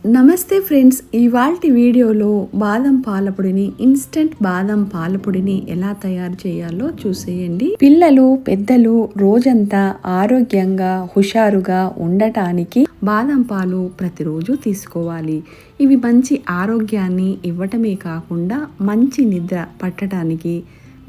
నమస్తే ఫ్రెండ్స్, ఇవాల్టి వీడియోలో బాదం పాలపొడిని ఇన్స్టెంట్ బాదం పాలపొడిని ఎలా తయారు చేయాలో చూసేయండి. పిల్లలు పెద్దలు రోజంతా ఆరోగ్యంగా హుషారుగా ఉండటానికి బాదం పాలు ప్రతిరోజు తీసుకోవాలి. ఇవి మంచి ఆరోగ్యాన్ని ఇవ్వటమే కాకుండా మంచి నిద్ర పట్టడానికి,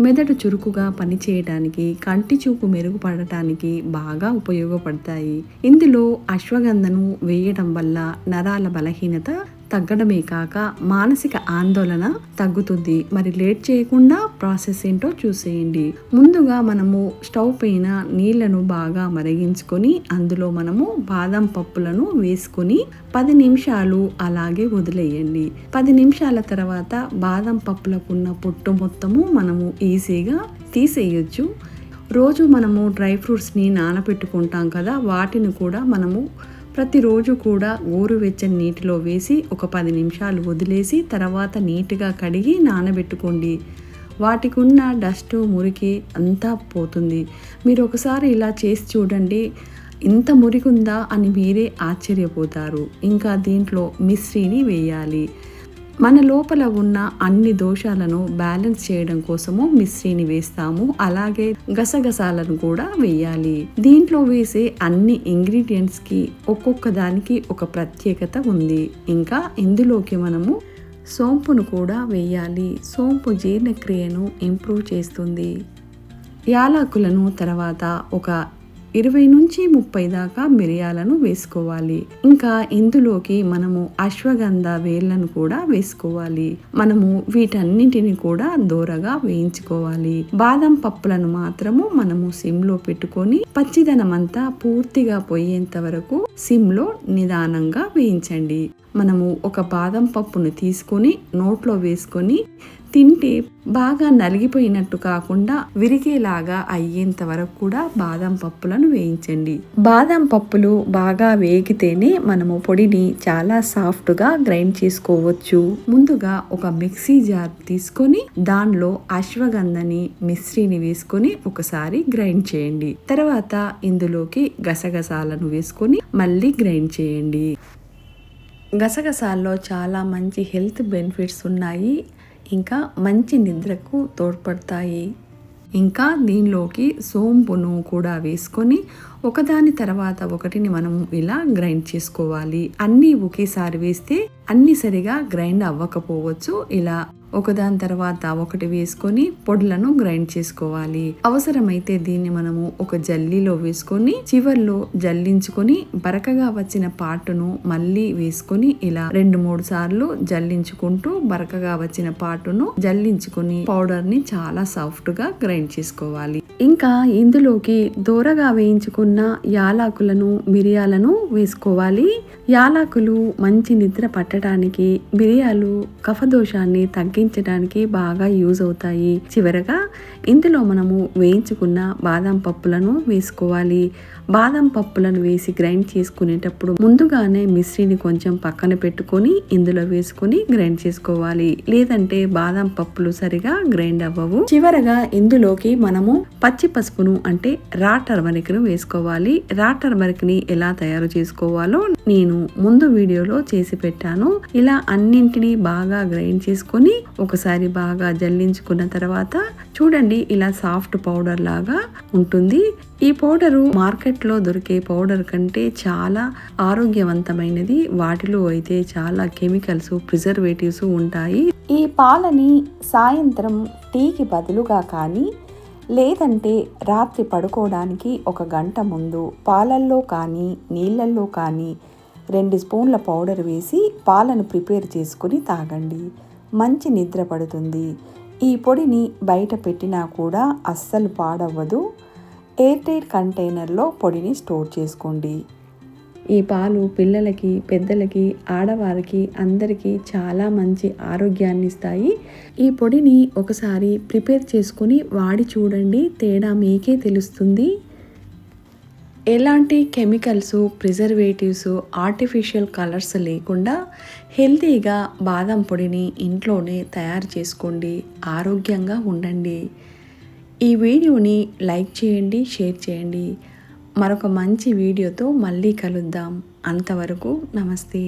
మెదడు చురుకుగా పనిచేయడానికి, కంటి చూపు మెరుగుపడటానికి బాగా ఉపయోగపడతాయి. ఇందులో అశ్వగంధను వేయడం వల్ల నరాల బలహీనత తగ్గడమే కాక మానసిక ఆందోళన తగ్గుతుంది. మరి లేట్ చేయకుండా ప్రాసెస్ ఏంటో చూసేయండి. ముందుగా మనము స్టవ్ పైన నీళ్లను బాగా మరిగించుకొని అందులో మనము బాదం పప్పులను వేసుకొని 10 నిమిషాలు అలాగే వదిలేయండి. 10 నిమిషాల తర్వాత బాదం పప్పులకున్న పొట్టు మొత్తము మనము ఈజీగా తీసేయొచ్చు. రోజు మనము డ్రై ఫ్రూట్స్ని నానబెట్టుకుంటాం కదా, వాటిని కూడా మనము ప్రతిరోజు కూడా గోరువెచ్చని నీటిలో వేసి ఒక 10 నిమిషాలు వదిలేసి తర్వాత నీట్గా కడిగి నానబెట్టుకోండి. వాటికి ఉన్న డస్ట్ మురికి అంతా పోతుంది. మీరు ఒకసారి ఇలా చేసి చూడండి, ఇంత మురికి ఉందా అని మీరే ఆశ్చర్యపోతారు. ఇంకా దీంట్లో మిశ్రీని వేయాలి. మన లోపల ఉన్న అన్ని దోషాలను బ్యాలెన్స్ చేయడం కోసము మిశ్రీని వేస్తాము. అలాగే గసగసాలను కూడా వేయాలి. దీంట్లో వేసే అన్ని ఇంగ్రీడియంట్స్కి ఒక్కొక్క దానికి ఒక ప్రత్యేకత ఉంది. ఇంకా ఇందులోకి మనము సోంపును కూడా వేయాలి. సోంపు జీర్ణక్రియను ఇంప్రూవ్ చేస్తుంది. యాలకులను తర్వాత ఒక 20 నుంచి 30 దాకా మిరియాలను వేసుకోవాలి. ఇంకా ఇందులోకి మనము అశ్వగంధ వేళ్లను కూడా వేసుకోవాలి. మనము వీటన్నింటిని కూడా దోరగా వేయించుకోవాలి. బాదం పప్పులను మాత్రము మనము సిమ్లో పెట్టుకొని పచ్చిదనమంతా పూర్తిగా పోయేంత వరకు సిమ్లో నిదానంగా వేయించండి. మనము ఒక బాదం పప్పును తీసుకొని నోట్లో వేసుకొని తింటే బాగా నలిగిపోయినట్టు కాకుండా విరిగేలాగా అయ్యేంత వరకు కూడా బాదం పప్పులను వేయించండి. బాదం పప్పులు బాగా వేగితేనే మనము పొడిని చాలా సాఫ్ట్గా గ్రైండ్ చేసుకోవచ్చు. ముందుగా ఒక మిక్సీ జార్ తీసుకొని దానిలో అశ్వగంధని మిశ్రీని వేసుకొని ఒకసారి గ్రైండ్ చేయండి. తర్వాత ఇందులోకి గసగసాలను వేసుకొని మళ్ళీ గ్రైండ్ చేయండి. గసగసాల్లో చాలా మంచి హెల్త్ బెనిఫిట్స్ ఉన్నాయి. ఇంకా మంచి నిద్రకు తోడ్పడతాయి. ఇంకా దీనిలోకి సోంపును కూడా వేసుకొని ఒకదాని తర్వాత ఒకటిని మనం ఇలా గ్రైండ్ చేసుకోవాలి. అన్నీ ఒకేసారి వేస్తే అన్ని సరిగా గ్రైండ్ అవ్వకపోవచ్చు. ఇలా ఒకదాని తర్వాత ఒకటి వేసుకొని పొడులను గ్రైండ్ చేసుకోవాలి. అవసరమైతే దీన్ని మనము ఒక జల్లీలో వేసుకొని చివర్లో జల్లించుకొని బరకగా వచ్చిన పాటును మళ్ళీ వేసుకొని ఇలా 2-3 సార్లు జల్లించుకుంటూ బరకగా వచ్చిన పాటును జల్లించుకొని పౌడర్ ని చాలా సాఫ్ట్ గా గ్రైండ్ చేసుకోవాలి. ఇంకా ఇందులోకి దోరగా వేయించుకున్న యాలకులను మిరియాలను వేసుకోవాలి. యాలకులు మంచి నిద్ర పట్టడానికి, మిరియాలు కఫదోషాన్ని తగ్గించడానికి బాగా యూజ్ అవుతాయి. చివరగా ఇందులో మనము వేయించుకున్న బాదం పప్పులను వేసుకోవాలి. బాదం పప్పులను వేసి గ్రైండ్ చేసుకునేటప్పుడు ముందుగానే మిశ్రీని కొంచెం పక్కన పెట్టుకొని ఇందులో వేసుకొని గ్రైండ్ చేసుకోవాలి. లేదంటే బాదం పప్పులు సరిగా గ్రైండ్ అవ్వవు. చివరగా ఇందులోకి మనము పచ్చి పసుపును అంటే రా టర్మరిక్ ను వేసుకోవాలి. రా టర్మరిక్ ని ఎలా తయారు చేసుకోవాలో నేను ముందు వీడియోలో చేసి పెట్టాను. ఇలా అన్నింటినీ బాగా గ్రైండ్ చేసుకొని ఒకసారి బాగా జల్లించుకున్న తర్వాత చూడండి, ఇలా సాఫ్ట్ పౌడర్ లాగా ఉంటుంది. ఈ పౌడరు మార్కెట్లో దొరికే పౌడర్ కంటే చాలా ఆరోగ్యవంతమైనది. వాటిలో అయితే చాలా కెమికల్స్, ప్రిజర్వేటివ్స్ ఉంటాయి. ఈ పాలని సాయంత్రం టీకి బదులుగా కానీ లేదంటే రాత్రి పడుకోవడానికి 1 గంట ముందు పాలల్లో కానీ నీళ్ళల్లో కానీ 2 స్పూన్ల పౌడర్ వేసి పాలను ప్రిపేర్ చేసుకుని తాగండి. మంచి నిద్ర పడుతుంది. ఈ పొడిని బయట పెట్టినా కూడా అస్సలు పాడవ్వదు. ఎయిర్ టైట్ కంటైనర్లో పొడిని స్టోర్ చేసుకోండి. ఈ పాలు పిల్లలకి, పెద్దలకి, ఆడవారికి అందరికీ చాలా మంచి ఆరోగ్యాన్ని ఇస్తాయి. ఈ పొడిని ఒకసారి ప్రిపేర్ చేసుకుని వాడి చూడండి, తేడా మీకే తెలుస్తుంది. ఎలాంటి కెమికల్స్, ప్రిజర్వేటివ్స్, ఆర్టిఫిషియల్ కలర్స్ లేకుండా హెల్తీగా బాదం పొడిని ఇంట్లోనే తయారు చేసుకోండి. ఆరోగ్యంగా ఉండండి. ఈ వీడియోని లైక్ చేయండి, షేర్ చేయండి. మరొక మంచి వీడియోతో మళ్ళీ కలుద్దాం. అంతవరకు నమస్తే.